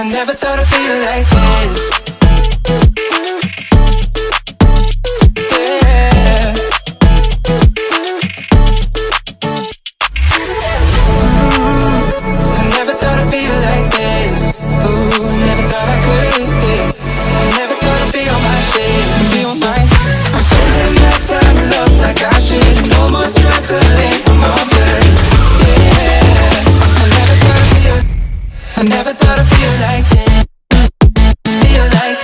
I never thought I'd feel like this. Yeah. I never thought I'd feel like this. Ooh, never thought I could. Yeah. I never thought I'd be on my shit, be on mine. I'm spending my time in love like I should. No more struggling, I'm all good. Yeah. I never thought I'd feel like this. Feel like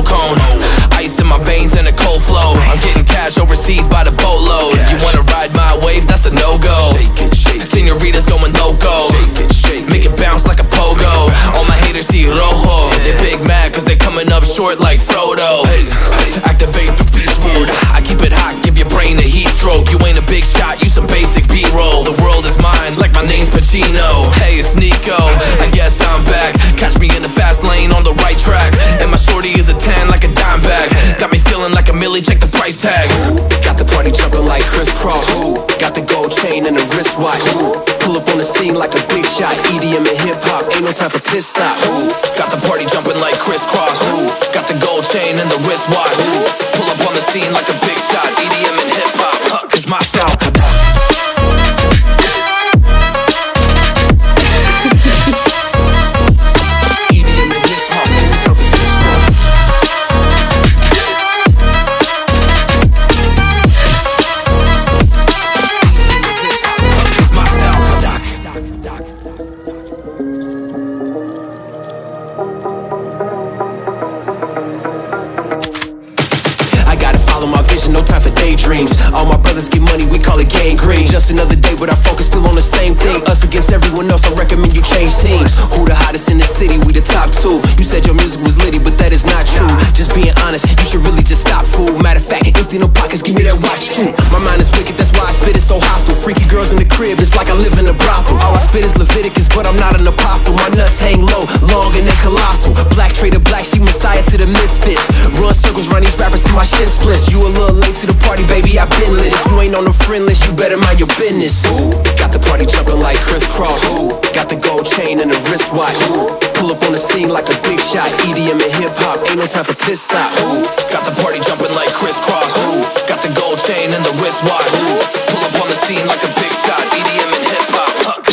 cone. Ice in my veins and a cold flow. I'm getting cash overseas by the boatload. You wanna ride my wave? That's a no-go. Senoritas going loco. Make it bounce like a pogo. All my haters see rojo. They big mad cause they coming up short like Frodo. Activate the beast mode. I keep it hot, give your brain a heat stroke. You ain't a big shot, you some basic B-roll. The world is mine, like my name's Pacino. Hey, it's Nico, I guess I'm back. Catch me in the fast lane on the right track. And my shorty is a 10 like a dime bag. Got me feeling like a milli, check the price tag. Got the party jumping like crisscross. Got the gold chain and the wristwatch. Pull up on the scene like a big shot. EDM and hip-hop, ain't no time for pit stops. Got the party jumping like crisscross. Got the gold chain and the wristwatch. Pull up on the scene like a big shot. EDM and hip-hop, cause my style. No time for daydreams. All my brothers get money, we call it gangrene. Just another day, but our focus still on the same thing. Us against everyone else, I recommend you change teams. Who the hottest in the city? We the top two. You said your music was litty, but that is not true. Just being honest, you should really just stop, fool. Matter of fact, empty no pockets, give me that watch too. My mind is wicked, that's why I spit it so hostile. Freaky girls in the crib, it's like I live in a brothel. All I spit is Leviticus, but I'm not an apostle. My nuts hang low, long and they're colossal. Black trader black, she messiah to the misfits. Run circles, run these rappers till my shit splits. You a little late to the party, baby, I been lit. If you ain't on the friend list, you better mind your business. Got the party jumping like crisscross. Got the gold chain and the wristwatch. Pull up on the scene like a big shot. EDM and hip-hop, ain't no time for pit stops. Got the party jumping like crisscross. Got the gold chain and the wristwatch. Pull up on the scene like a big shot. EDM and hip-hop,